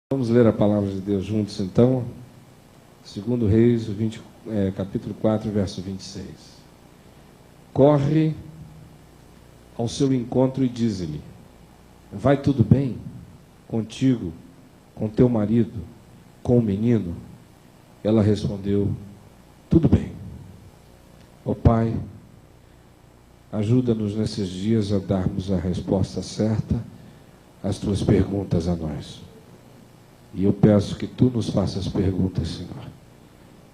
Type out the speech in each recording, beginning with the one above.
Vamos ler a palavra de Deus juntos, então. 2 Reis, capítulo 4, verso 26. Corre ao seu encontro e diz-lhe: vai tudo bem contigo, com teu marido, com o menino? Ela respondeu: tudo bem. Ó Pai, ajuda-nos nesses dias a darmos a resposta certa às tuas perguntas a nós. E eu peço que tu nos faças perguntas, Senhor.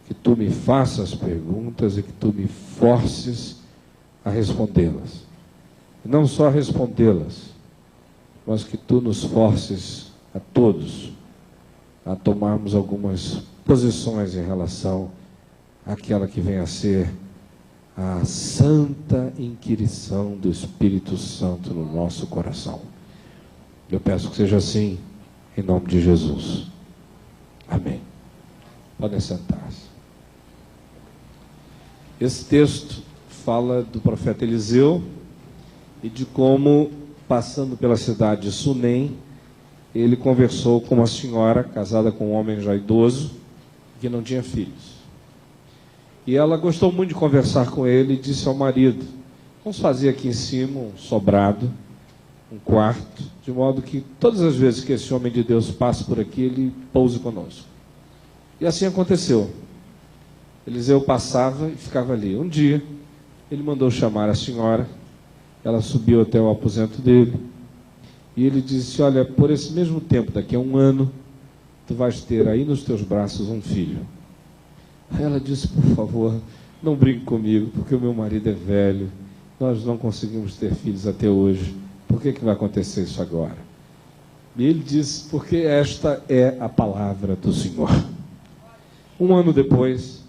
Que tu me faças perguntas e que tu me forces a respondê-las. E não só a respondê-las, mas que tu nos forces a todos a tomarmos algumas posições em relação àquela que vem a ser a santa inquirição do Espírito Santo no nosso coração. Eu peço que seja assim, em nome de Jesus. Amém. Podem sentar-se. Esse texto fala do profeta Eliseu e de como, passando pela cidade de Sunem, ele conversou com uma senhora casada com um homem já idoso, que não tinha filhos. E ela gostou muito de conversar com ele e disse ao marido: vamos fazer aqui em cima um sobrado, um quarto, de modo que todas as vezes que esse homem de Deus passe por aqui, ele pouse conosco. E assim aconteceu. Eliseu passava e ficava ali. Um dia, ele mandou chamar a senhora, ela subiu até o aposento dele, e ele disse: olha, por esse mesmo tempo, daqui a 1 ano, tu vais ter aí nos teus braços um filho. Aí ela disse: por favor, não brinque comigo, porque o meu marido é velho, nós não conseguimos ter filhos até hoje. Por que vai acontecer isso agora? E ele disse: porque esta é a palavra do Senhor. 1 ano depois,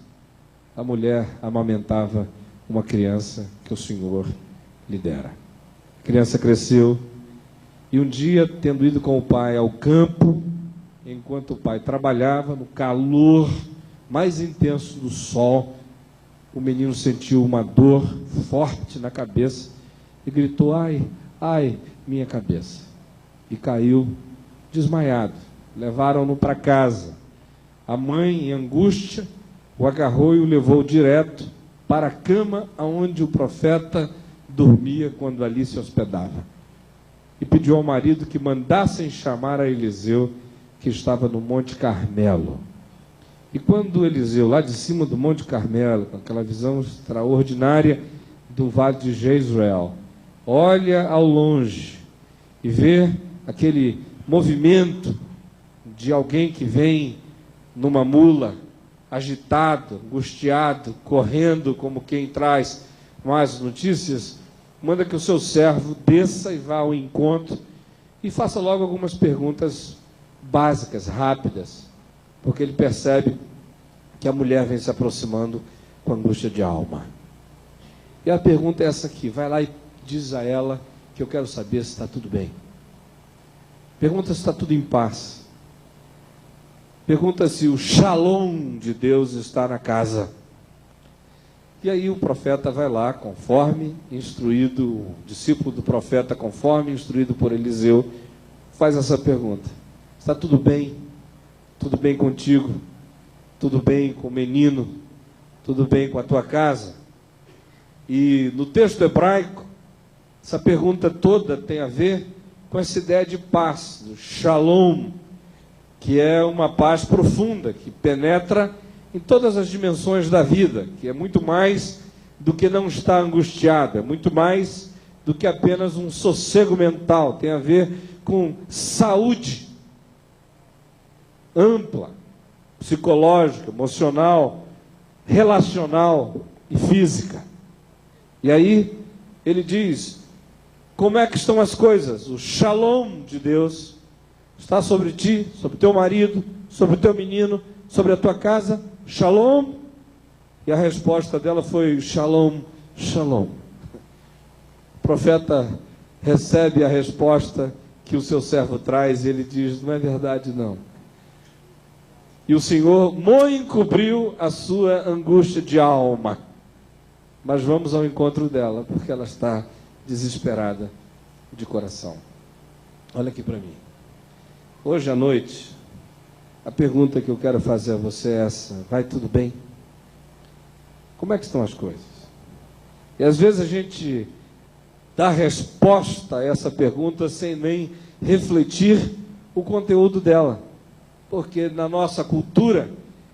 a mulher amamentava uma criança que o Senhor lhe dera. A criança cresceu e um dia, tendo ido com o pai ao campo, enquanto o pai trabalhava no calor mais intenso do sol, o menino sentiu uma dor forte na cabeça e gritou: ai, ai, minha cabeça. E caiu desmaiado. Levaram-no para casa. A mãe, em angústia, o agarrou e o levou direto para a cama onde o profeta dormia quando ali se hospedava. E pediu ao marido que mandassem chamar a Eliseu, que estava no Monte Carmelo. E quando Eliseu, lá de cima do Monte Carmelo, com aquela visão extraordinária do vale de Jezreel, olha ao longe e vê aquele movimento de alguém que vem numa mula, agitado, angustiado, correndo como quem traz mais notícias, manda que o seu servo desça e vá ao encontro e faça logo algumas perguntas básicas, rápidas, porque ele percebe que a mulher vem se aproximando com angústia de alma. E a pergunta é essa aqui: vai lá e diz a ela que eu quero saber se está tudo bem. Pergunta se está tudo em paz. Pergunta se o shalom de Deus está na casa. E aí o profeta vai lá, conforme instruído, o discípulo do profeta, conforme instruído por Eliseu, faz essa pergunta: está tudo bem? Tudo bem contigo? Tudo bem com o menino? Tudo bem com a tua casa? E no texto hebraico, essa pergunta toda tem a ver com essa ideia de paz, do shalom, que é uma paz profunda, que penetra em todas as dimensões da vida, que é muito mais do que não estar angustiado, é muito mais do que apenas um sossego mental, tem a ver com saúde ampla, psicológica, emocional, relacional e física. E aí ele diz: como é que estão as coisas? O shalom de Deus está sobre ti, sobre teu marido, sobre o teu menino, sobre a tua casa. Shalom. E a resposta dela foi: shalom, shalom. O profeta recebe a resposta que o seu servo traz e ele diz: não é verdade não. E o Senhor não encobriu a sua angústia de alma. Mas vamos ao encontro dela, porque ela está desesperada de coração. Olha aqui para mim. Hoje à noite, A pergunta que eu quero fazer a você é essa: vai tudo bem? Como é que estão as coisas? E às vezes a gente dá resposta a essa pergunta sem nem refletir o conteúdo dela. Porque na nossa cultura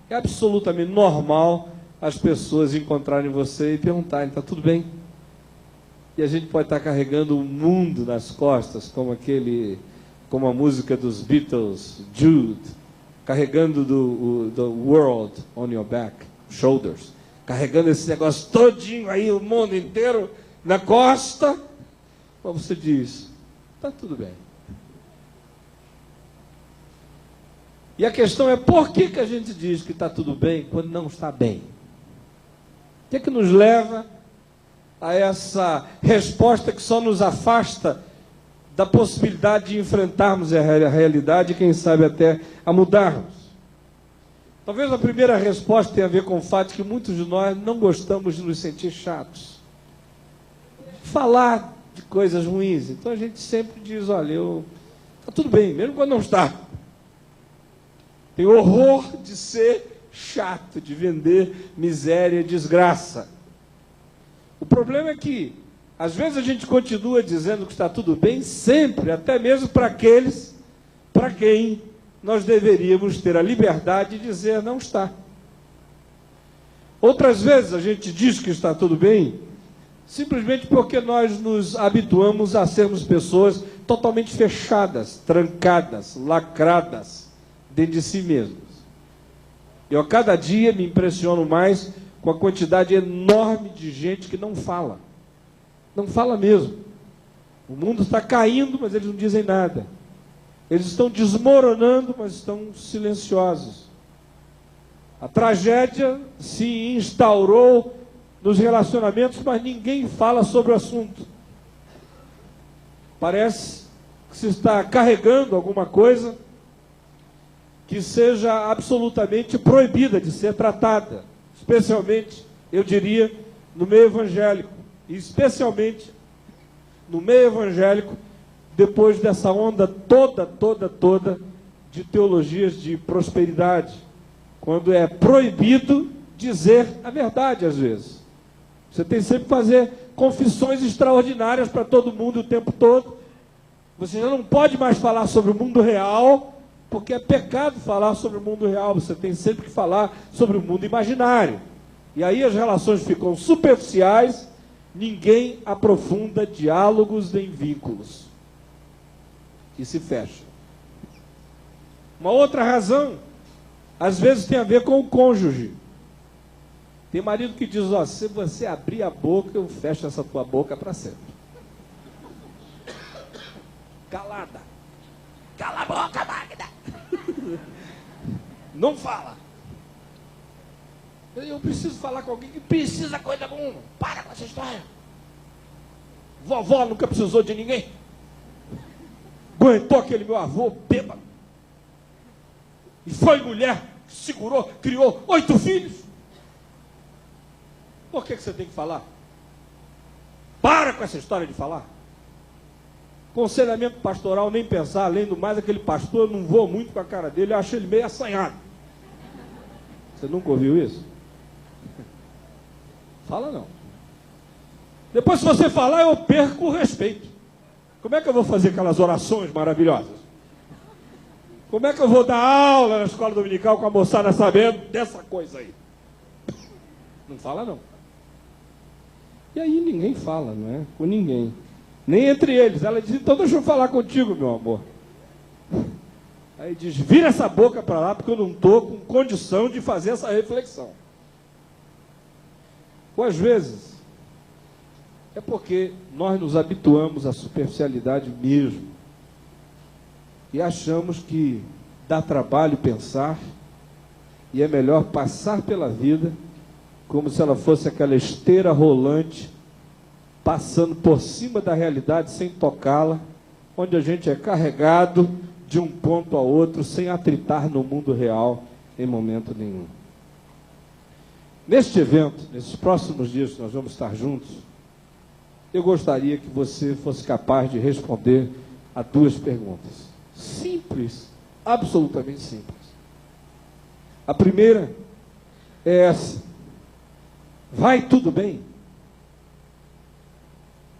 é absolutamente normal as pessoas encontrarem você e perguntarem: está tudo bem? E a gente pode estar carregando o mundo nas costas, como a música dos Beatles, Jude, carregando the world on your back, shoulders, carregando esse negócio todinho aí, o mundo inteiro na costa. Mas você diz: está tudo bem. E a questão é: por que a gente diz que está tudo bem quando não está bem? O que nos leva a essa resposta que só nos afasta da possibilidade de enfrentarmos a realidade e, quem sabe, até a mudarmos? Talvez a primeira resposta tenha a ver com o fato que muitos de nós não gostamos de nos sentir chatos. Falar de coisas ruins. Então a gente sempre diz: olha, está tudo bem, mesmo quando não está. Tem horror de ser chato, de vender miséria e desgraça. O problema é que, às vezes, a gente continua dizendo que está tudo bem, sempre, até mesmo para aqueles para quem nós deveríamos ter a liberdade de dizer não está. Outras vezes a gente diz que está tudo bem, simplesmente porque nós nos habituamos a sermos pessoas totalmente fechadas, trancadas, lacradas dentro de si mesmos. Eu a cada dia me impressiono mais com a quantidade enorme de gente que não fala. Não fala mesmo. O mundo está caindo, mas eles não dizem nada. Eles estão desmoronando, mas estão silenciosos. A tragédia se instaurou nos relacionamentos, mas ninguém fala sobre o assunto. Parece que se está carregando alguma coisa que seja absolutamente proibida de ser tratada. Especialmente, eu diria, no meio evangélico. E especialmente no meio evangélico, depois dessa onda toda de teologias de prosperidade, quando é proibido dizer a verdade às vezes. Você tem sempre que fazer confissões extraordinárias para todo mundo o tempo todo. Você já não pode mais falar sobre o mundo real, porque é pecado falar sobre o mundo real. Você tem sempre que falar sobre o mundo imaginário. E aí as relações ficam superficiais, ninguém aprofunda diálogos nem vínculos. E se fecha. Uma outra razão, às vezes tem a ver com o cônjuge. Tem marido que diz: ó, se você abrir a boca, eu fecho essa tua boca para sempre. Calada. Cala a boca, Magda. Não fala. Eu preciso falar com alguém que precisa coisa alguma. Para com essa história. Vovó nunca precisou de ninguém. Aguentou aquele meu avô bêbado. E foi mulher que segurou, criou 8 filhos. Por que você tem que falar? Para com essa história de falar. Aconselhamento pastoral, nem pensar. Além do mais, aquele pastor, eu não vou muito com a cara dele, eu acho ele meio assanhado. Você nunca ouviu isso? Fala não. Depois, se você falar, eu perco o respeito. Como é que eu vou fazer aquelas orações maravilhosas? Como é que eu vou dar aula na escola dominical com a moçada sabendo dessa coisa aí? Não fala não. E aí ninguém fala, não é? Com ninguém. Nem entre eles. Ela diz: então deixa eu falar contigo, meu amor. Aí diz: vira essa boca para lá, porque eu não estou com condição de fazer essa reflexão. Ou às vezes, é porque nós nos habituamos à superficialidade mesmo. E achamos que dá trabalho pensar, e é melhor passar pela vida como se ela fosse aquela esteira rolante, passando por cima da realidade sem tocá-la, onde a gente é carregado de um ponto a outro, sem atritar no mundo real em momento nenhum. Neste evento, nesses próximos dias que nós vamos estar juntos, eu gostaria que você fosse capaz de responder a 2 perguntas. Simples, absolutamente simples. A primeira é essa: vai tudo bem?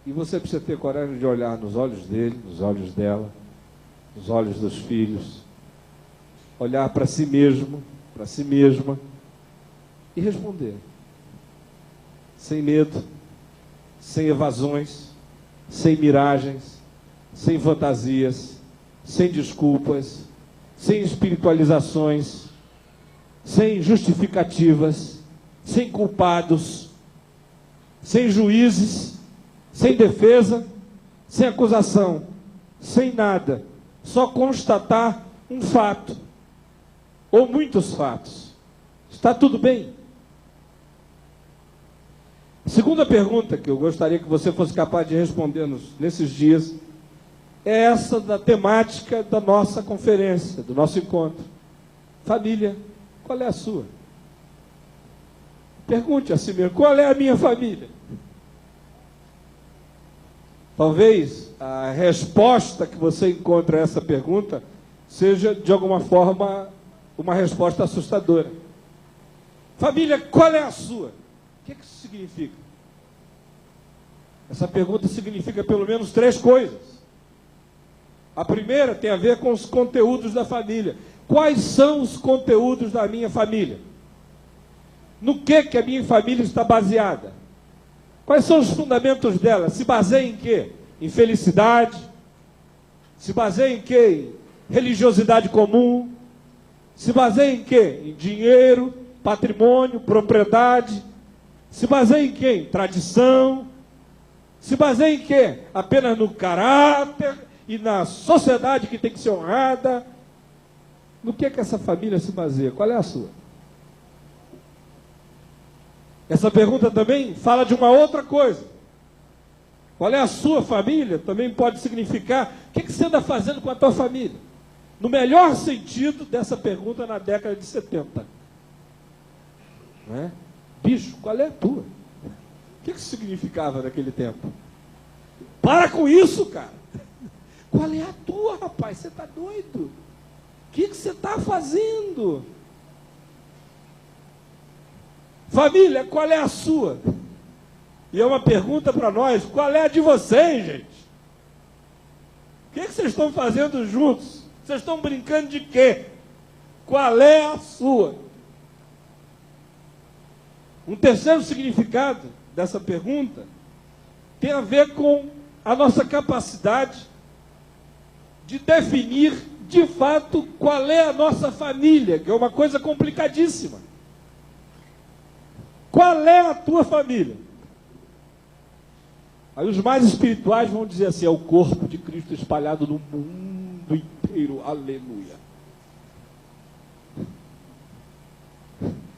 E você precisa ter coragem de olhar nos olhos dele, nos olhos dela, nos olhos dos filhos, olhar para si mesmo, para si mesma e responder. Sem medo, sem evasões, sem miragens, sem fantasias, sem desculpas, sem espiritualizações, sem justificativas, sem culpados, sem juízes, sem defesa, sem acusação, sem nada, só constatar um fato, ou muitos fatos. Está tudo bem? A segunda pergunta que eu gostaria que você fosse capaz de responder nesses dias é essa da temática da nossa conferência, do nosso encontro. Família, qual é a sua? Pergunte a si mesmo, qual é a minha família? Talvez a resposta que você encontra a essa pergunta seja, de alguma forma, uma resposta assustadora. Família, qual é a sua? O que isso significa? Essa pergunta significa pelo menos 3 coisas. A primeira tem a ver com os conteúdos da família. Quais são os conteúdos da minha família? No que a minha família está baseada? Quais são os fundamentos dela? Se baseia em quê? Em felicidade? Se baseia em quê? Em religiosidade comum? Se baseia em quê? Em dinheiro, patrimônio, propriedade? Se baseia em quê? Em tradição? Se baseia em quê? Apenas no caráter e na sociedade que tem que ser honrada? No que essa família se baseia? Qual é a sua? Essa pergunta também fala de uma outra coisa. Qual é a sua família? Também pode significar o que você anda fazendo com a tua família. No melhor sentido dessa pergunta na década de 70. Não é? Bicho, qual é a tua? O que isso significava naquele tempo? Para com isso, cara. Qual é a tua, rapaz? Você está doido? O que você está fazendo? Família, qual é a sua? E é uma pergunta para nós, qual é a de vocês, gente? O que vocês estão fazendo juntos? Vocês estão brincando de quê? Qual é a sua? Um terceiro significado dessa pergunta tem a ver com a nossa capacidade de definir, de fato, qual é a nossa família, que é uma coisa complicadíssima. Qual é a tua família? Aí os mais espirituais vão dizer assim, é o corpo de Cristo espalhado no mundo inteiro, aleluia.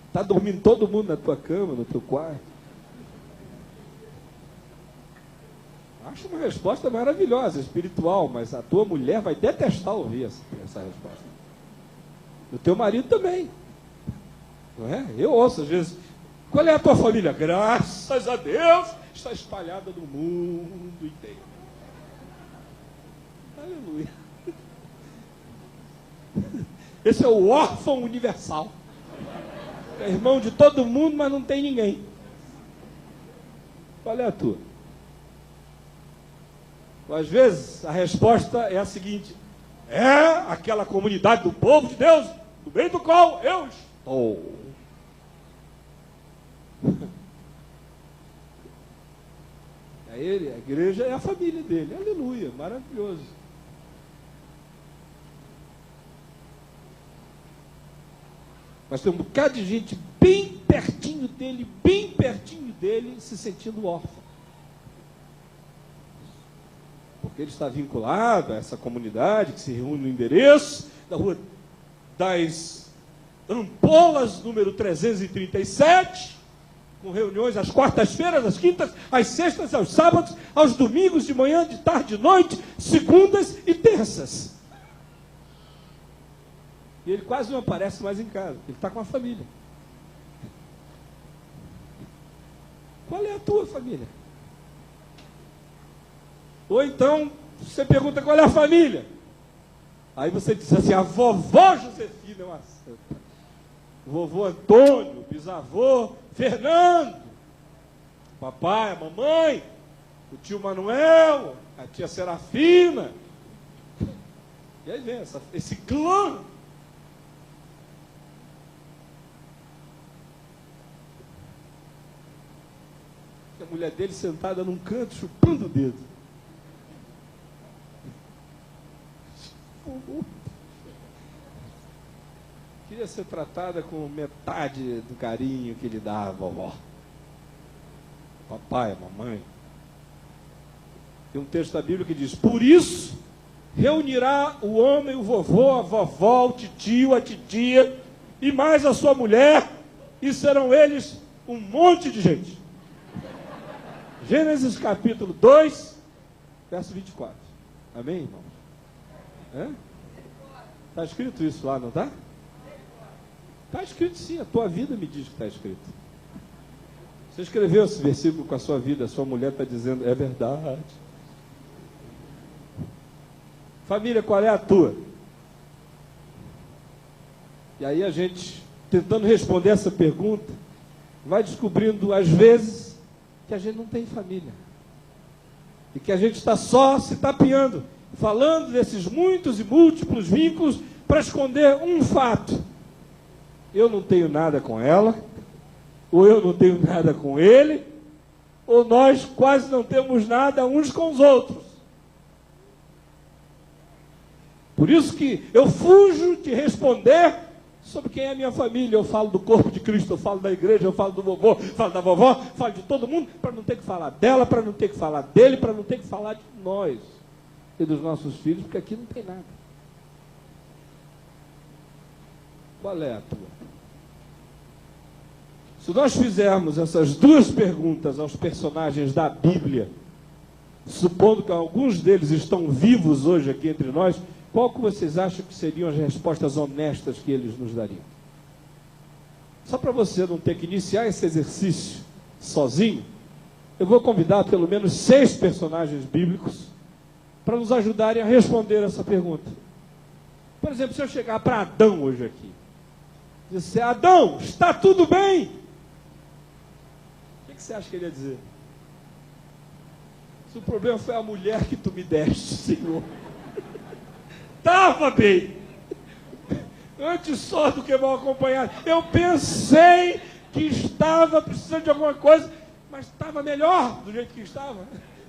Está dormindo todo mundo na tua cama, no teu quarto? Acho uma resposta maravilhosa, espiritual, mas a tua mulher vai detestar ouvir essa resposta. O teu marido também. Não é? Eu ouço às vezes, qual é a tua família? Graças a Deus, está espalhada no mundo inteiro. Aleluia. Esse é o órfão universal. É irmão de todo mundo, mas não tem ninguém. Qual é a tua? Às vezes, a resposta é a seguinte: é aquela comunidade do povo de Deus, no meio do qual eu estou. A igreja é a família dele. Aleluia, maravilhoso. Mas tem um bocado de gente bem pertinho dele, se sentindo órfão. Porque ele está vinculado a essa comunidade que se reúne no endereço da Rua das Ampolas, número 337, com reuniões às quartas-feiras, às quintas, às sextas, aos sábados, aos domingos, de manhã, de tarde, de noite, segundas e terças. E ele quase não aparece mais em casa, ele está com a família. Qual é a tua família? Ou então, você pergunta qual é a família. Aí você diz assim, a vovó Josefina é uma santa. vovô Antônio, bisavô Fernando, papai, a mamãe, o tio Manuel, a tia Serafina. E aí vem esse clã. A mulher dele sentada num canto, chupando o dedo. Queria ser tratada com metade do carinho que ele dá à vovó. Papai, a mamãe. Tem um texto da Bíblia que diz: por isso reunirá o homem, o vovô, a vovó, o titio, a titia e mais a sua mulher, e serão eles um monte de gente. Gênesis capítulo 2, verso 24. Amém, irmãos? Está escrito isso lá, não está? Está escrito sim, a tua vida me diz que está escrito. Você escreveu esse versículo com a sua vida, a sua mulher está dizendo, é verdade. Família, qual é a tua? E aí a gente, tentando responder essa pergunta, vai descobrindo, às vezes, que a gente não tem família. E que a gente está só se tapeando, falando desses muitos e múltiplos vínculos para esconder um fato. Eu não tenho nada com ela, ou eu não tenho nada com ele, ou nós quase não temos nada uns com os outros. Por isso que eu fujo de responder sobre quem é a minha família. Eu falo do corpo de Cristo, eu falo da igreja, eu falo do vovô, eu falo da vovó, eu falo de todo mundo, para não ter que falar dela, para não ter que falar dele, para não ter que falar de nós e dos nossos filhos, porque aqui não tem nada. Qual é a tua? Se nós fizermos essas duas perguntas aos personagens da Bíblia, supondo que alguns deles estão vivos hoje aqui entre nós, qual que vocês acham que seriam as respostas honestas que eles nos dariam? Só para você não ter que iniciar esse exercício sozinho, eu vou convidar pelo menos 6 personagens bíblicos para nos ajudarem a responder essa pergunta. Por exemplo, se eu chegar para Adão hoje aqui, dizer, Adão, está tudo bem? O que você acha que ele ia dizer? Se o problema foi a mulher que tu me deste, Senhor. Estava bem. Antes só do que mal acompanhado. Eu pensei que estava precisando de alguma coisa, mas estava melhor do jeito que estava.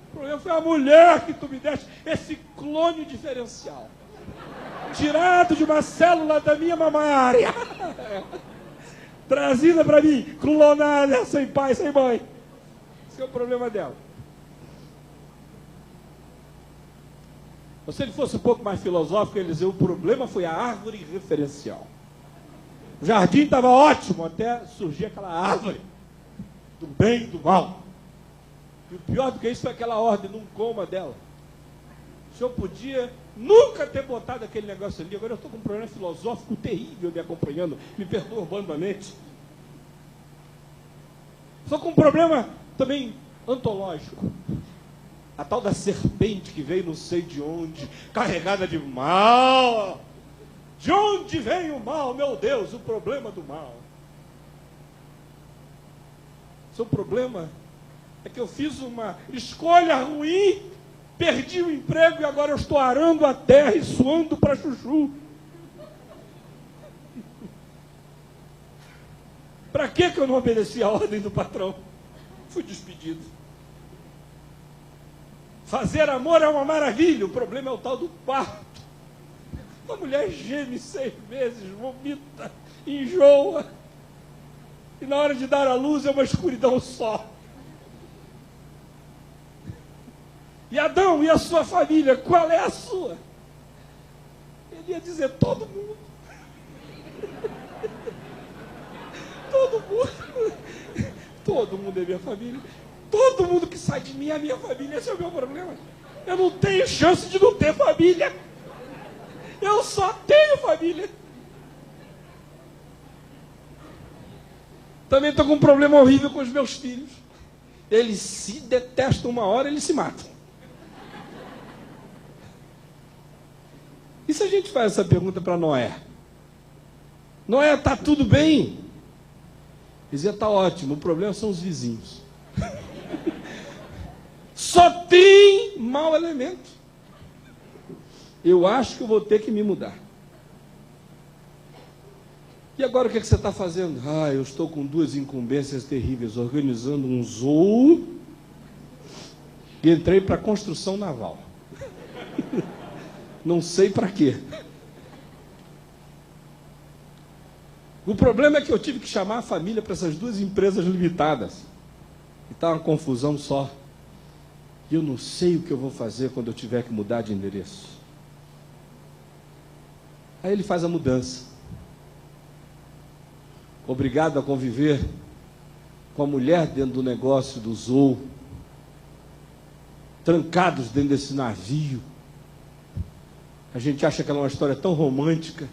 O problema foi a mulher que tu me deste, esse clone diferencial. Tirado de uma célula da minha mamária. Trazida para mim, clonada, sem pai, sem mãe. Esse é o problema dela. Se ele fosse um pouco mais filosófico, ele dizia, o problema foi a árvore referencial. O jardim estava ótimo, até surgir aquela árvore do bem e do mal. E o pior do que isso foi aquela ordem, não coma dela. O senhor podia nunca ter botado aquele negócio ali. Agora eu estou com um problema filosófico terrível me acompanhando, me perturbando a mente. Estou com um problema também antológico. A tal da serpente que veio não sei de onde, carregada de mal. De onde vem o mal, meu Deus? O problema do mal. Seu problema é que eu fiz uma escolha ruim, perdi o emprego e agora eu estou arando a terra e suando para chuchu. Para que eu não obedeci a ordem do patrão? Fui despedido. Fazer amor é uma maravilha, o problema é o tal do parto. Uma mulher geme 6 meses, vomita, enjoa. E na hora de dar à luz é uma escuridão só. E Adão e a sua família, qual é a sua? Ele ia dizer, todo mundo. Todo mundo. Todo mundo é minha família. Todo mundo que sai de mim é minha família. Esse é o meu problema. Eu não tenho chance de não ter família. Eu só tenho família. Também estou com um problema horrível com os meus filhos. Eles se detestam uma hora, eles se matam. E se a gente faz essa pergunta para Noé? Noé, está tudo bem. Ele dizia, está ótimo, o problema são os vizinhos. Só tem mau elemento. Eu acho que eu vou ter que me mudar. E agora o que você está fazendo? Eu estou com 2 incumbências terríveis, organizando um zoo e entrei para a construção naval. Não sei para quê. O problema é que eu tive que chamar a família para essas 2 empresas limitadas. E está uma confusão só. E eu não sei o que eu vou fazer quando eu tiver que mudar de endereço. Aí ele faz a mudança. Obrigado a conviver com a mulher dentro do negócio do zoo, trancados dentro desse navio. A gente acha que ela é uma história tão romântica.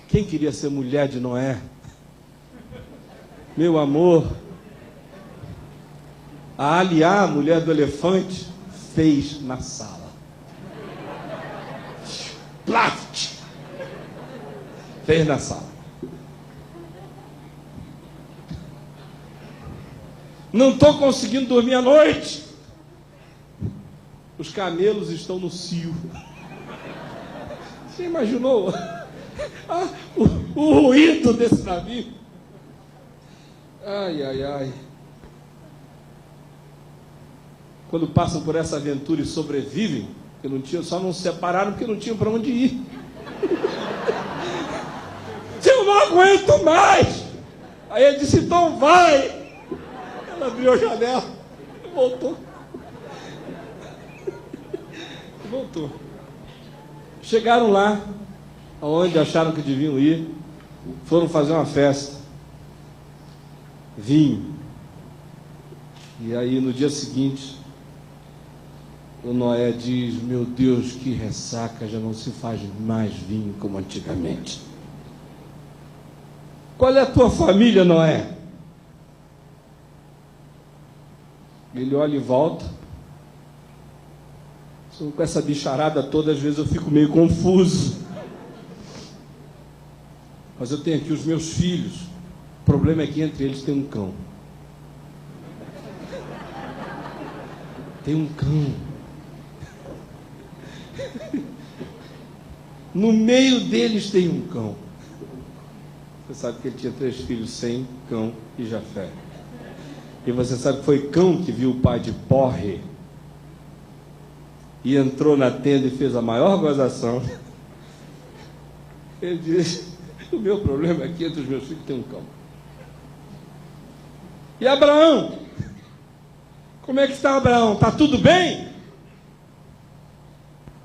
Quem queria ser mulher de Noé? Meu amor, a Aliá, a mulher do elefante, fez na sala. Plaft! Fez na sala. Não estou conseguindo dormir à noite. Os camelos estão no cio. Você imaginou o ruído desse navio? Ai, ai, ai. Quando passam por essa aventura e sobrevivem, porque não tinham, só não se separaram porque não tinham para onde ir. Eu não aguento mais. Aí ele disse, então vai. Ela abriu a janela e voltou. Voltou. Chegaram lá, aonde acharam que deviam ir, foram fazer uma festa. Vinho. E aí no dia seguinte, o Noé diz, meu Deus, que ressaca, já não se faz mais vinho como antigamente. Qual é a tua família, Noé? Ele olha e volta. Com essa bicharada toda, às vezes eu fico meio confuso. Mas eu tenho aqui os meus filhos. O problema é que entre eles tem um cão. Tem um cão. No meio deles tem um cão. Você sabe que ele tinha 3 filhos, Sem, Cão e Jafé. E você sabe que foi Cão que viu o pai de Porre e entrou na tenda e fez a maior gozação. Ele diz, o meu problema é que entre os meus filhos tem um cão. E Abraão? Como é que está Abraão? Está tudo bem?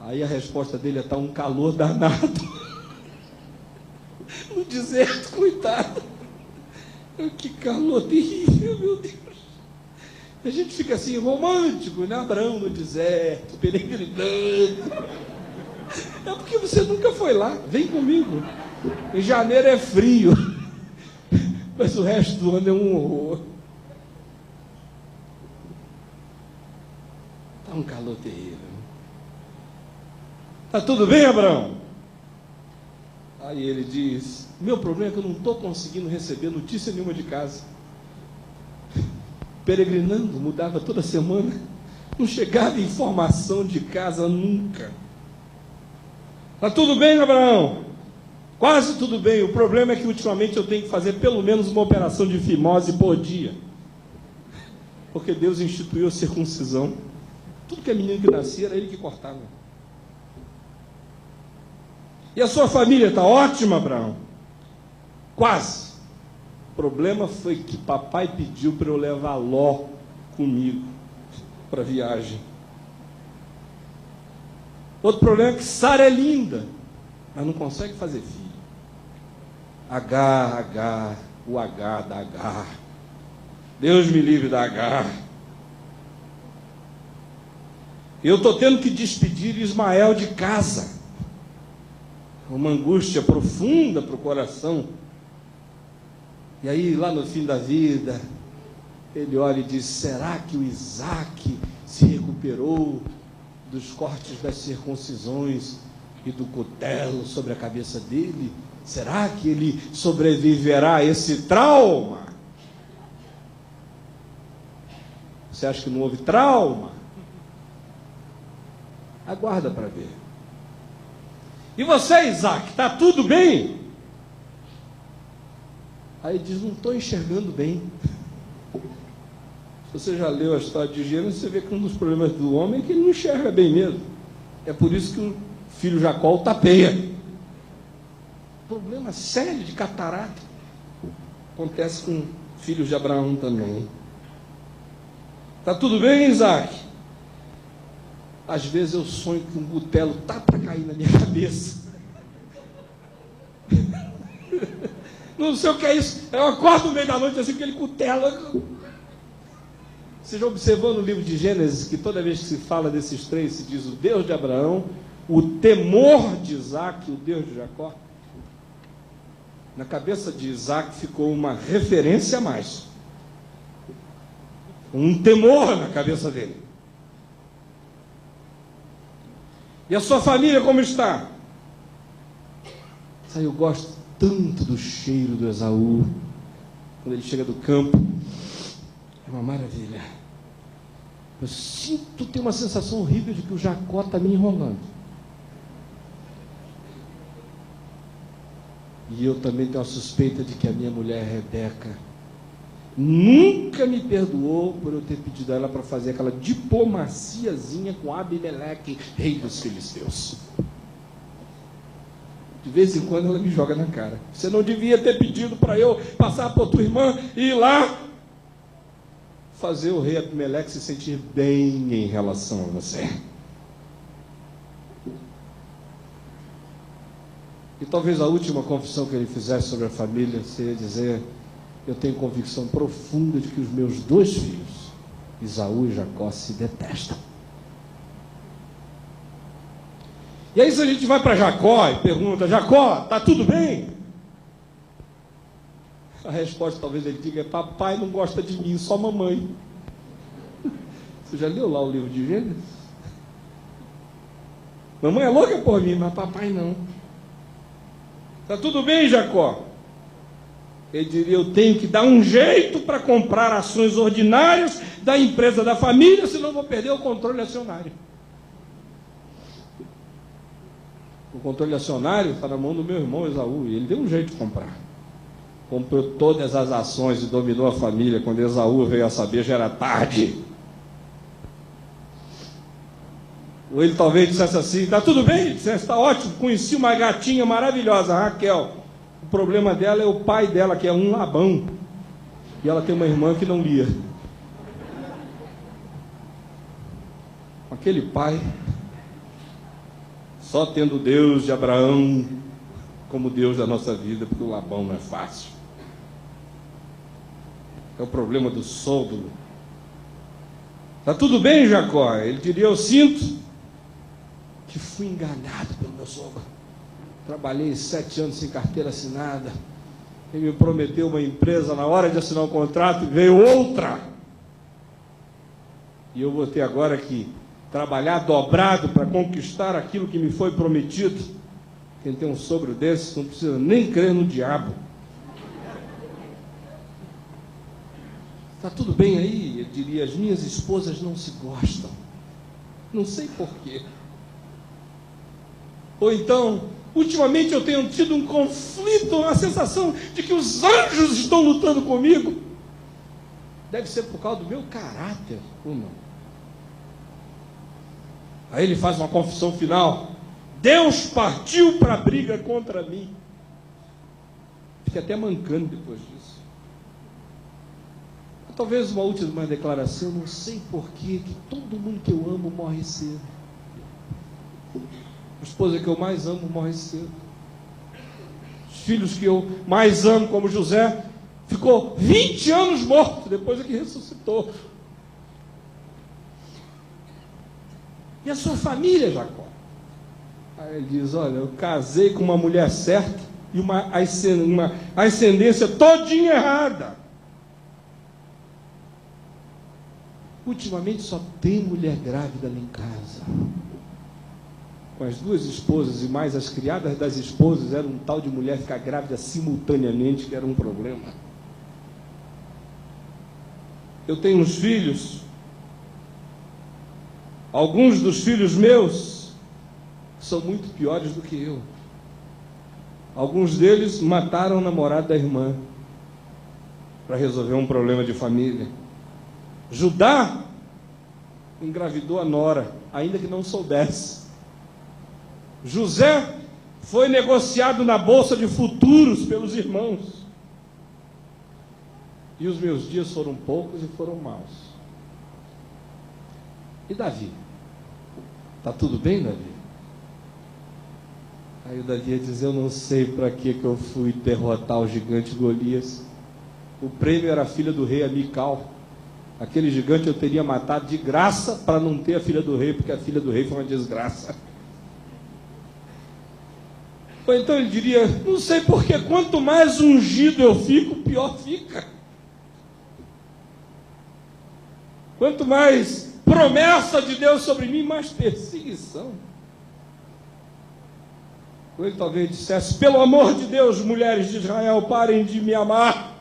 Aí a resposta dele é, está um calor danado. No deserto, coitado. Que calor terrível, meu Deus. A gente fica assim, romântico, né? Abraão no deserto, peregrinando. É porque você nunca foi lá. Vem comigo. Em janeiro é frio, mas o resto do ano é um horror. Está um calor terrível. Está tudo bem, Abraão? Aí ele diz, meu problema é que eu não estou conseguindo receber notícia nenhuma de casa. Peregrinando, mudava toda semana. Não chegava informação de casa nunca. Está tudo bem, Abraão? Quase tudo bem. O problema é que ultimamente eu tenho que fazer pelo menos uma operação de fimose por dia. Porque Deus instituiu a circuncisão. Tudo que é menino que nascia era ele que cortava. E a sua família está ótima, Abraão? Quase. O problema foi que papai pediu para eu levar Ló comigo para a viagem. Outro problema é que Sara é linda, mas não consegue fazer filho. H, o H da H. Deus me livre da H. Eu estou tendo que despedir Ismael de casa. Uma angústia profunda para o coração. E aí, lá no fim da vida, ele olha e diz, será que o Isaac se recuperou dos cortes das circuncisões e do cutelo sobre a cabeça dele? Será que ele sobreviverá a esse trauma? Você acha que não houve trauma? Aguarda para ver. E você, Isaac, está tudo bem? Aí diz, não estou enxergando bem. Se você já leu a história de Gênesis, você vê que um dos problemas do homem é que ele não enxerga bem mesmo. É por isso que o filho Jacó o tapeia. Problema sério de catarata. Acontece com filhos de Abraão também. Está tudo bem, Isaac? Às vezes eu sonho que um cutelo está para cair na minha cabeça. Não sei o que é isso. Eu acordo no meio da noite assim, aquele cutelo. Você já observou no livro de Gênesis que toda vez que se fala desses três, se diz o Deus de Abraão, o temor de Isaac e o Deus de Jacó? Na cabeça de Isaac ficou uma referência a mais. Um temor na cabeça dele. E a sua família como está? Eu gosto tanto do cheiro do Esaú. Quando ele chega do campo, é uma maravilha. Eu sinto, tenho uma sensação horrível de que o Jacó está me enrolando. E eu também tenho a suspeita de que a minha mulher Rebeca nunca me perdoou por eu ter pedido a ela para fazer aquela diplomaciazinha com Abimeleque, rei dos filisteus. De vez em quando ela me joga na cara. Você não devia ter pedido para eu passar por tua irmã e ir lá fazer o rei Abimeleque se sentir bem em relação a você. E talvez a última confissão que ele fizesse sobre a família seria dizer: eu tenho convicção profunda de que os meus dois filhos, Esaú e Jacó, se detestam. E aí se a gente vai para Jacó e pergunta: Jacó, está tudo bem? A resposta talvez ele diga: papai não gosta de mim, só mamãe. Você já leu lá o livro de Gênesis? Mamãe é louca por mim, mas papai não. Está tudo bem, Jacó? Ele diria: eu tenho que dar um jeito para comprar ações ordinárias da empresa da família, senão vou perder o controle acionário. O controle acionário está na mão do meu irmão Esaú, e ele deu um jeito de comprar. Comprou todas as ações e dominou a família. Quando Esaú veio a saber, já era tarde. Ou ele talvez dissesse assim: está tudo bem? Ele dissesse: está ótimo, conheci uma gatinha maravilhosa, Raquel. O problema dela é o pai dela, que é um Labão. E ela tem uma irmã que não lia. Aquele pai, só tendo o Deus de Abraão como Deus da nossa vida, porque o Labão não é fácil. É o problema do sogro. Está tudo bem, Jacó? Ele diria: eu sinto que fui enganado pelo meu sogro. Trabalhei 7 anos sem carteira assinada. Ele me prometeu uma empresa na hora de assinar o contrato e veio outra. E eu vou ter agora que trabalhar dobrado para conquistar aquilo que me foi prometido. Quem tem um sogro desse não precisa nem crer no diabo. Está tudo bem aí? Ele diria: as minhas esposas não se gostam. Não sei porquê. Ou então: ultimamente eu tenho tido um conflito, a sensação de que os anjos estão lutando comigo. Deve ser por causa do meu caráter, ou não? Aí ele faz uma confissão final: Deus partiu para a briga contra mim. Fica até mancando depois disso. Talvez uma última declaração: não sei porquê que todo mundo que eu amo morre cedo. A esposa que eu mais amo morre cedo. Os filhos que eu mais amo, como José, ficou 20 anos morto, depois é que ressuscitou. E a sua família, Jacó? Aí ele diz: olha, eu casei com uma mulher certa e uma ascendência todinha errada. Ultimamente só tem mulher grávida lá em casa. com as duas esposas e mais as criadas das esposas, era um tal de mulher ficar grávida simultaneamente, que era um problema. Eu tenho uns filhos, alguns dos filhos meus são muito piores do que eu. Alguns deles mataram o namorado da irmã para resolver um problema de família. Judá engravidou a nora, ainda que não soubesse. José foi negociado na bolsa de futuros pelos irmãos. E os meus dias foram poucos e foram maus. E Davi? Está tudo bem, Davi? Aí o Davi ia dizer: eu não sei para que eu fui derrotar o gigante Golias. O prêmio era a filha do rei, a Mical. Aquele gigante eu teria matado de graça para não ter a filha do rei, porque a filha do rei foi uma desgraça. Ou então ele diria: não sei porque quanto mais ungido eu fico, pior fica. Quanto mais promessa de Deus sobre mim, mais perseguição. Ou ele talvez dissesse: pelo amor de Deus, mulheres de Israel, parem de me amar,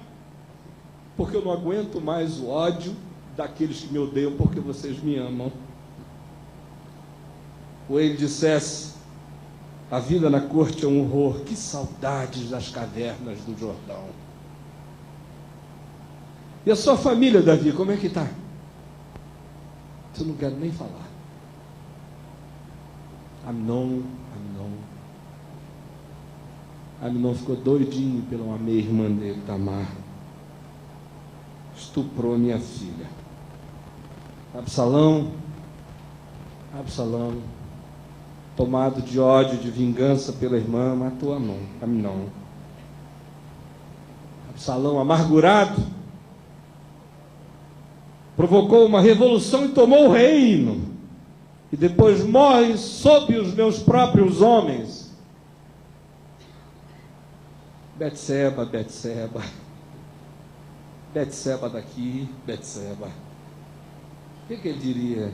porque eu não aguento mais o ódio daqueles que me odeiam porque vocês me amam. Ou ele dissesse: a vida na corte é um horror, que saudades das cavernas do Jordão. E a sua família, Davi, como é que está? Eu não quero nem falar. Amnon ficou doidinho pela uma meia-irmã dele, Tamar. Estuprou minha filha. Absalão, tomado de ódio, de vingança pela irmã, matou Amnon. Absalão, amargurado, provocou uma revolução e tomou o reino. E depois morre sob os meus próprios homens. Betseba daqui, Betseba. O que ele diria?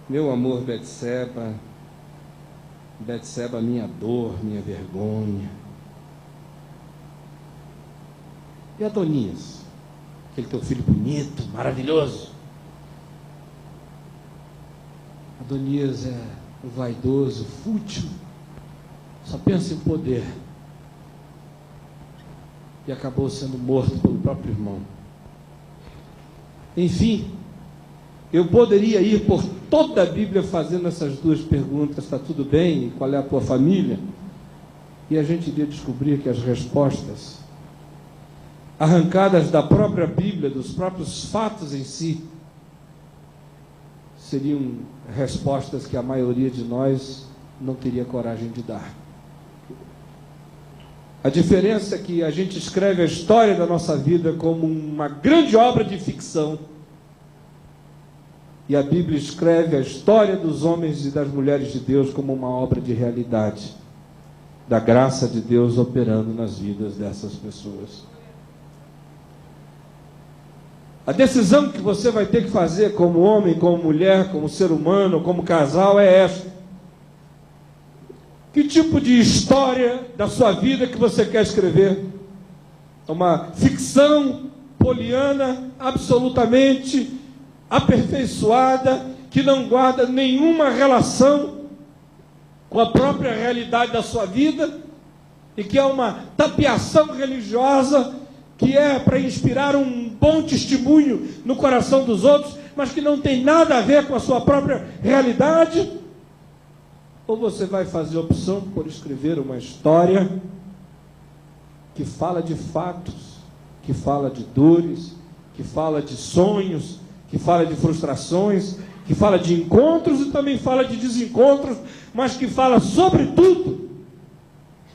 Meu amor, Betseba, minha dor, minha vergonha. E Adonias, aquele teu filho bonito, maravilhoso. Adonias é um vaidoso, fútil, só pensa em poder. E acabou sendo morto pelo próprio irmão. Enfim, eu poderia ir por toda a Bíblia fazendo essas duas perguntas: está tudo bem? E qual é a tua família? E a gente iria descobrir que as respostas, arrancadas da própria Bíblia, dos próprios fatos em si, seriam respostas que a maioria de nós não teria coragem de dar. A diferença é que a gente escreve a história da nossa vida como uma grande obra de ficção, e a Bíblia escreve a história dos homens e das mulheres de Deus como uma obra de realidade, da graça de Deus operando nas vidas dessas pessoas. A decisão que você vai ter que fazer como homem, como mulher, como ser humano, como casal é esta: que tipo de história da sua vida que você quer escrever? Uma ficção poliana, absolutamente aperfeiçoada, que não guarda nenhuma relação com a própria realidade da sua vida, e que é uma tapeação religiosa, que é para inspirar um bom testemunho no coração dos outros, mas que não tem nada a ver com a sua própria realidade? Ou você vai fazer a opção por escrever uma história que fala de fatos, que fala de dores, que fala de sonhos, que fala de frustrações, que fala de encontros e também fala de desencontros, mas que fala, sobretudo,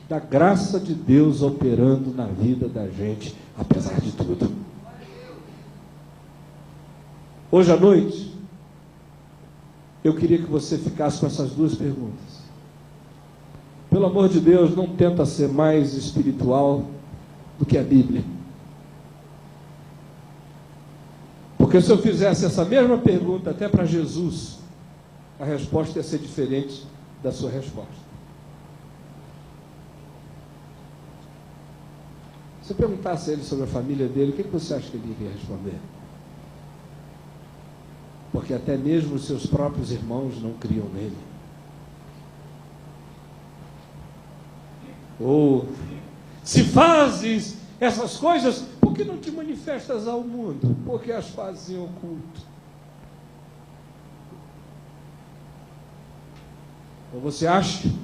da graça de Deus operando na vida da gente, apesar de tudo. Hoje à noite, eu queria que você ficasse com essas duas perguntas. Pelo amor de Deus, não tenta ser mais espiritual do que a Bíblia. Porque se eu fizesse essa mesma pergunta até para Jesus, a resposta ia ser diferente da sua resposta. Se eu perguntasse a ele sobre a família dele, o que você acha que ele iria responder? Porque até mesmo os seus próprios irmãos não criam nele. Ou, se fazes essas coisas, por que não te manifestas ao mundo? Porque as fazes em oculto. Ou você acha que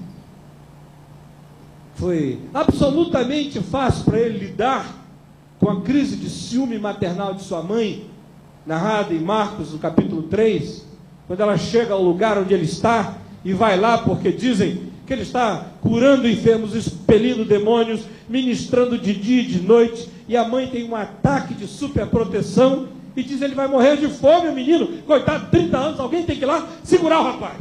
foi absolutamente fácil para ele lidar com a crise de ciúme maternal de sua mãe, narrada em Marcos, no capítulo 3, quando ela chega ao lugar onde ele está e vai lá porque dizem que ele está curando enfermos, expelindo demônios, ministrando de dia e de noite, e a mãe tem um ataque de superproteção e diz: ele vai morrer de fome, o menino, coitado, 30 anos, alguém tem que ir lá segurar o rapaz.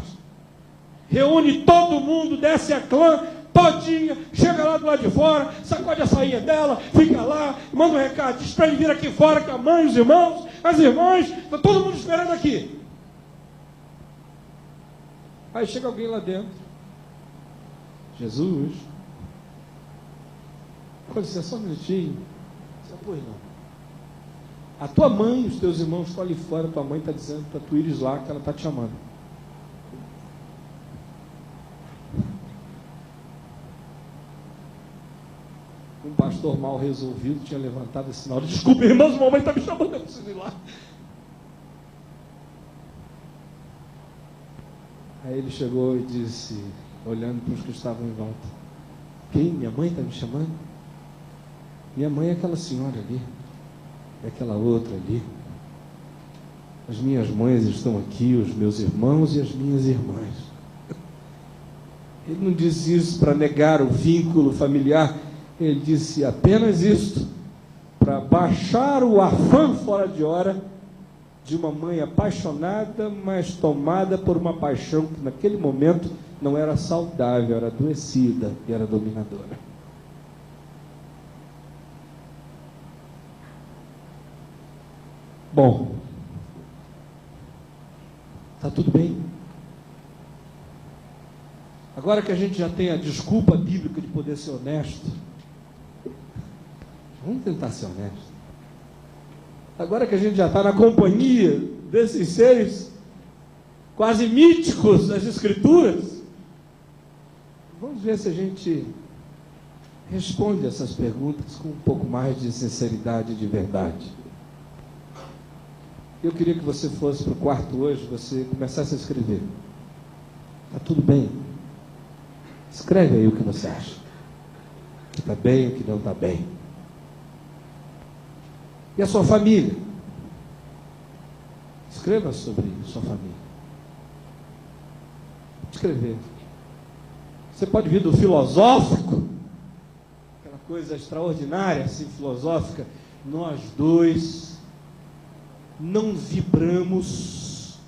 Reúne todo mundo, desce a clã todinha, chega lá do lado de fora, sacode a sainha dela, fica lá, manda um recado, diz para ele vir aqui fora, que a mãe, os irmãos, as irmãs, está todo mundo esperando aqui. Aí chega alguém lá dentro. Jesus, com licença, só um minutinho. Pois não. A tua mãe, os teus irmãos estão ali fora, tua mãe está dizendo para tu ires lá, que ela está te chamando. Um pastor mal resolvido tinha levantado esse sinal: desculpe, irmãos, a mamãe está me chamando, eu preciso ir lá. Aí ele chegou e disse, olhando para os que estavam em volta: quem? Minha mãe está me chamando? Minha mãe é aquela senhora ali, é aquela outra ali. As minhas mães estão aqui, os meus irmãos e as minhas irmãs. Ele não disse isso para negar o vínculo familiar. Ele disse apenas isto para baixar o afã fora de hora de uma mãe apaixonada, mas tomada por uma paixão que naquele momento não era saudável, era adoecida e era dominadora. Bom, está tudo bem. Agora que a gente já tem a desculpa bíblica de poder ser honesto, vamos tentar ser honesto. Agora que a gente já está na companhia desses seres quase míticos das Escrituras, vamos ver se a gente responde essas perguntas com um pouco mais de sinceridade e de verdade. Eu queria que você fosse para o quarto hoje, você começasse a escrever. Está tudo bem? Escreve aí o que você acha. O que está bem, o que não está bem. E a sua família? Escreva sobre a sua família. Escrever. Você pode vir do filosófico, aquela coisa extraordinária, assim, filosófica. Nós dois não vibramos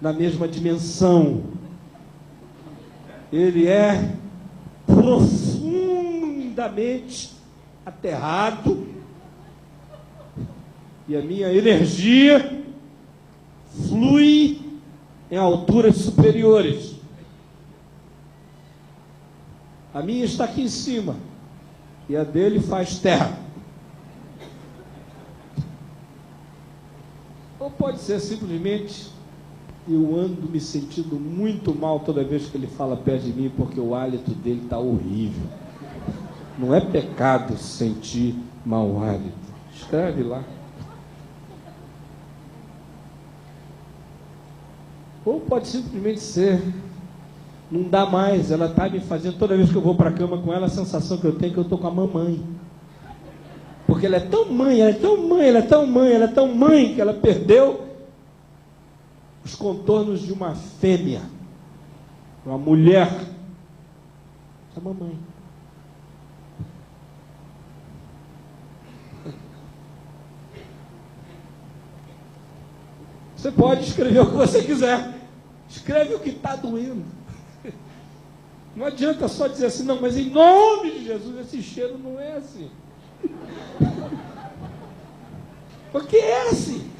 na mesma dimensão. Ele é profundamente aterrado e a minha energia flui em alturas superiores. A minha está aqui em cima e a dele faz terra. Ou pode ser simplesmente eu ando me sentindo muito mal toda vez que ele fala perto de mim, porque o hálito dele está horrível. Não é pecado sentir mau hálito. Escreve lá. Ou pode simplesmente ser, não dá mais, ela está me fazendo, toda vez que eu vou para a cama com ela, a sensação que eu tenho é que eu estou com a mamãe. Porque ela é tão mãe, ela é tão mãe, ela é tão mãe, ela é tão mãe, que ela perdeu os contornos de uma fêmea, uma mulher. É mamãe. Você pode escrever o que você quiser. Escreve o que está doendo. Não adianta só dizer assim, não, mas em nome de Jesus, esse cheiro não é assim. Porque é assim.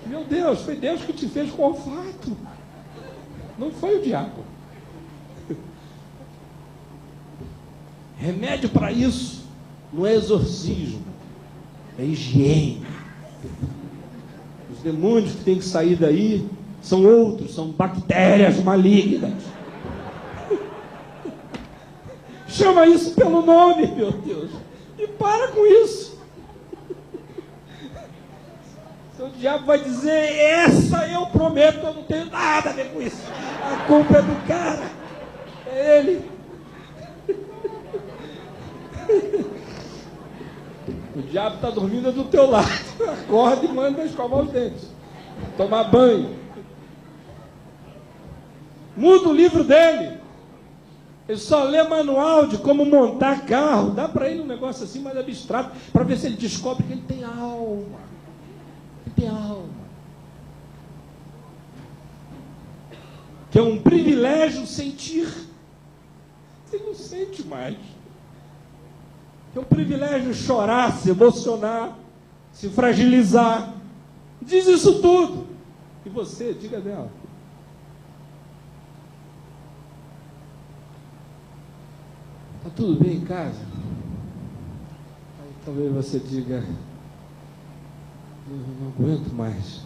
Meu Deus, foi Deus que te fez com olfato. Não foi o diabo. Remédio para isso não é exorcismo, é higiene. Os demônios que têm que sair daí são outros, são bactérias malignas. Chama isso pelo nome, meu Deus. E para com isso. Então, o diabo vai dizer, essa eu prometo, eu não tenho nada a ver com isso. A culpa é do cara. É ele. O diabo está dormindo do teu lado. Acorda e manda escovar os dentes. Tomar banho. Muda o livro dele. Ele só lê manual de como montar carro. Dá para ele um negócio assim mais abstrato, para ver se ele descobre que ele tem alma. Ele tem alma. Que é um privilégio sentir. Você não sente mais. Que é um privilégio chorar, se emocionar, se fragilizar. Diz isso tudo. E você, diga dela. Está tudo bem em casa? Aí talvez você diga, eu não aguento mais.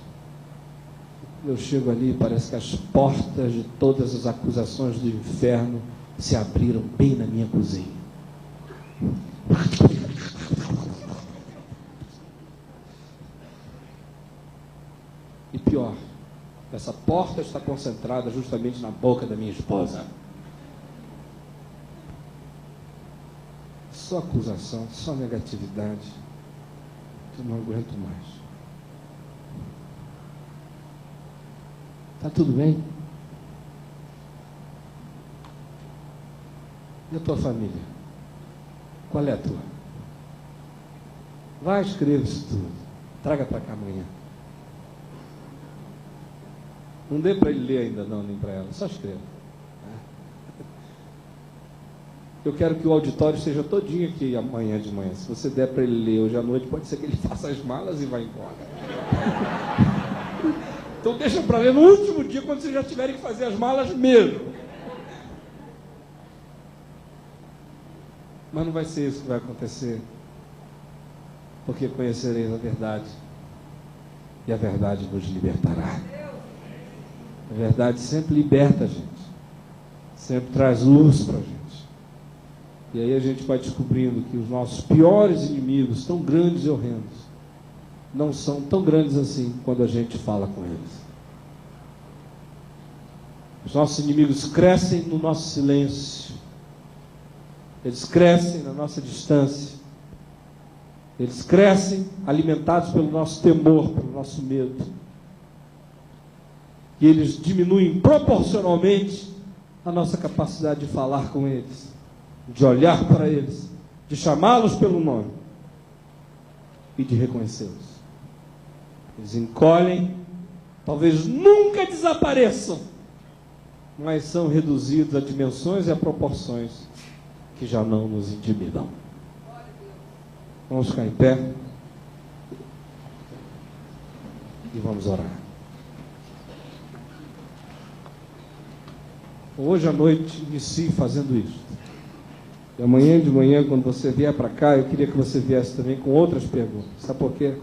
Eu chego ali, parece que as portas de todas as acusações do inferno se abriram bem na minha cozinha. E pior, essa porta está concentrada justamente na boca da minha esposa. Só acusação, só negatividade. Eu não aguento mais. Está tudo bem? E a tua família? Qual é a tua? Vai, escreva isso tudo. Traga para cá amanhã. Não dê para ele ler ainda não, nem para ela. Só escreva. Eu quero que o auditório esteja todinho aqui amanhã de manhã. Se você der para ele ler hoje à noite, pode ser que ele faça as malas e vá embora. Então deixa para ler no último dia, quando vocês já tiverem que fazer as malas mesmo. Mas não vai ser isso que vai acontecer. Porque conhecereis a verdade. E a verdade nos libertará. A verdade sempre liberta a gente. Sempre traz luz para a gente. E aí a gente vai descobrindo que os nossos piores inimigos, tão grandes e horrendos, não são tão grandes assim quando a gente fala com eles. Os nossos inimigos crescem no nosso silêncio. Eles crescem na nossa distância. Eles crescem alimentados pelo nosso temor, pelo nosso medo. E eles diminuem proporcionalmente a nossa capacidade de falar com eles, de olhar para eles, de chamá-los pelo nome e de reconhecê-los. Eles encolhem, talvez nunca desapareçam, mas são reduzidos a dimensões e a proporções que já não nos intimidam. Vamos ficar em pé e vamos orar. Hoje à noite inicie fazendo isso. E amanhã de manhã, quando você vier para cá, eu queria que você viesse também com outras perguntas. Sabe por quê?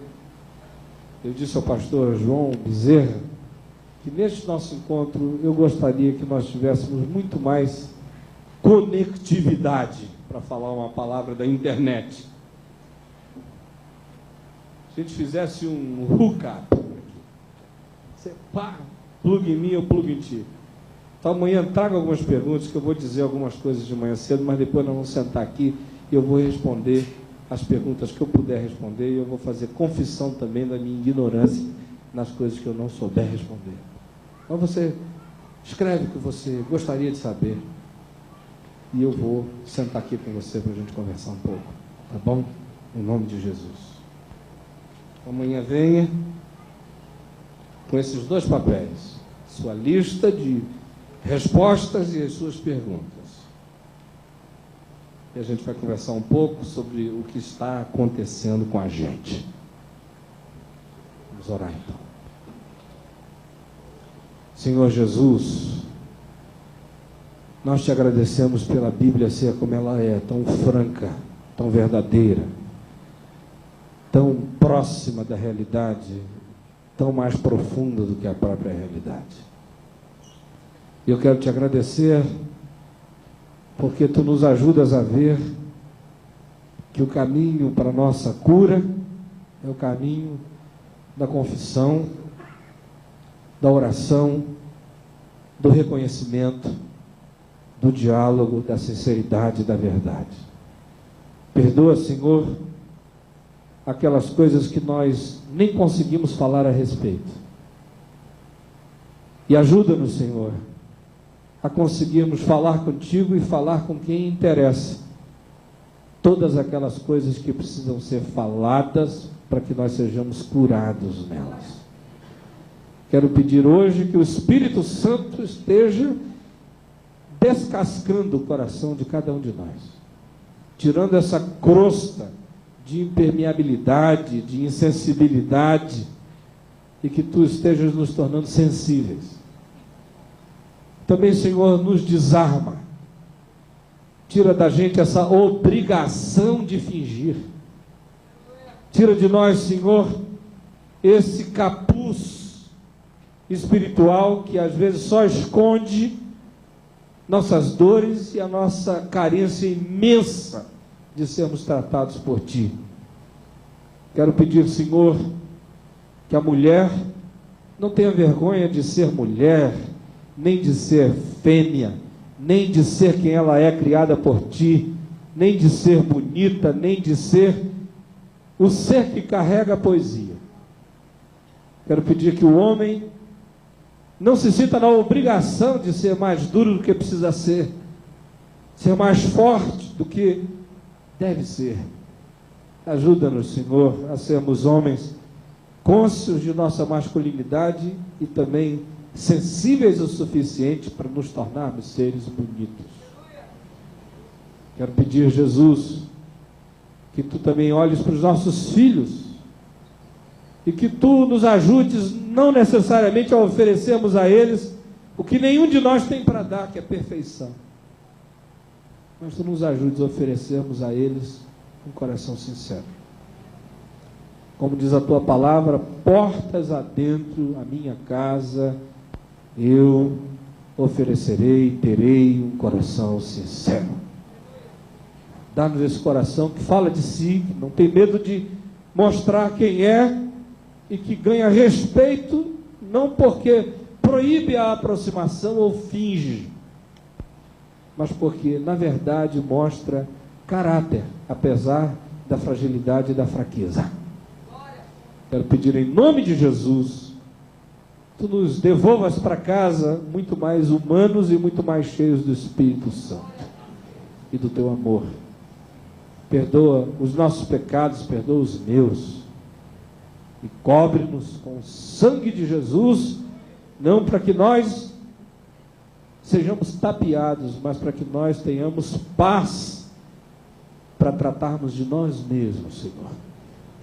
Eu disse ao pastor João Bezerra que neste nosso encontro eu gostaria que nós tivéssemos muito mais conectividade, para falar uma palavra da internet. Se a gente fizesse um hookup, você pá, pluga em mim, eu plugo em ti. Então amanhã traga algumas perguntas, que eu vou dizer algumas coisas de manhã cedo, mas depois nós vamos sentar aqui e eu vou responder as perguntas que eu puder responder, e eu vou fazer confissão também da minha ignorância nas coisas que eu não souber responder. Então você escreve o que você gostaria de saber e eu vou sentar aqui com você para a gente conversar um pouco, tá bom? Em nome de Jesus. Amanhã venha com esses dois papéis, sua lista de respostas e as suas perguntas. E a gente vai conversar um pouco sobre o que está acontecendo com a gente. Vamos orar então. Senhor Jesus, nós te agradecemos pela Bíblia ser como ela é, tão franca, tão verdadeira, tão próxima da realidade, tão mais profunda do que a própria realidade. Eu quero te agradecer porque tu nos ajudas a ver que o caminho para a nossa cura é o caminho da confissão, da oração, do reconhecimento, do diálogo, da sinceridade e da verdade. Perdoa, Senhor, aquelas coisas que nós nem conseguimos falar a respeito. E ajuda-nos, Senhor, a conseguirmos falar contigo e falar com quem interessa. Todas aquelas coisas que precisam ser faladas para que nós sejamos curados nelas. Quero pedir hoje que o Espírito Santo esteja descascando o coração de cada um de nós, tirando essa crosta de impermeabilidade, de insensibilidade, e que tu estejas nos tornando sensíveis. Também, Senhor, nos desarma, tira da gente essa obrigação de fingir, tira de nós, Senhor, esse capuz espiritual que às vezes só esconde nossas dores e a nossa carência imensa de sermos tratados por Ti. Quero pedir, Senhor, que a mulher não tenha vergonha de ser mulher, nem de ser fêmea, nem de ser quem ela é criada por Ti, nem de ser bonita, nem de ser o ser que carrega a poesia. Quero pedir que o homem não se sinta na obrigação de ser mais duro do que precisa ser mais forte do que deve ser. Ajuda-nos, Senhor, a sermos homens cônscios de nossa masculinidade e também sensíveis o suficiente para nos tornarmos seres bonitos. Quero pedir, Jesus, que Tu também olhes para os nossos filhos e que Tu nos ajudes não necessariamente a oferecermos a eles o que nenhum de nós tem para dar, que é perfeição, mas Tu nos ajudes a oferecermos a eles um coração sincero. Como diz a Tua palavra, portas adentro a minha casa eu oferecerei, terei um coração sincero. Dá-nos esse coração que fala de si, que não tem medo de mostrar quem é e que ganha respeito, não porque proíbe a aproximação ou finge, mas porque, na verdade, mostra caráter, apesar da fragilidade e da fraqueza. Quero pedir em nome de Jesus, Tu nos devolvas para casa muito mais humanos e muito mais cheios do Espírito Santo e do Teu amor. Perdoa os nossos pecados, perdoa os meus, e cobre-nos com o sangue de Jesus, não para que nós sejamos tapeados, mas para que nós tenhamos paz para tratarmos de nós mesmos, Senhor.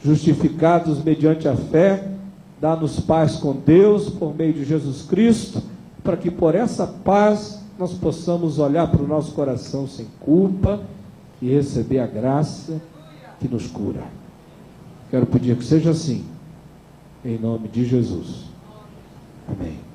Justificados mediante a fé, dá-nos paz com Deus por meio de Jesus Cristo, para que por essa paz nós possamos olhar para o nosso coração sem culpa e receber a graça que nos cura. Quero pedir que seja assim, em nome de Jesus. Amém.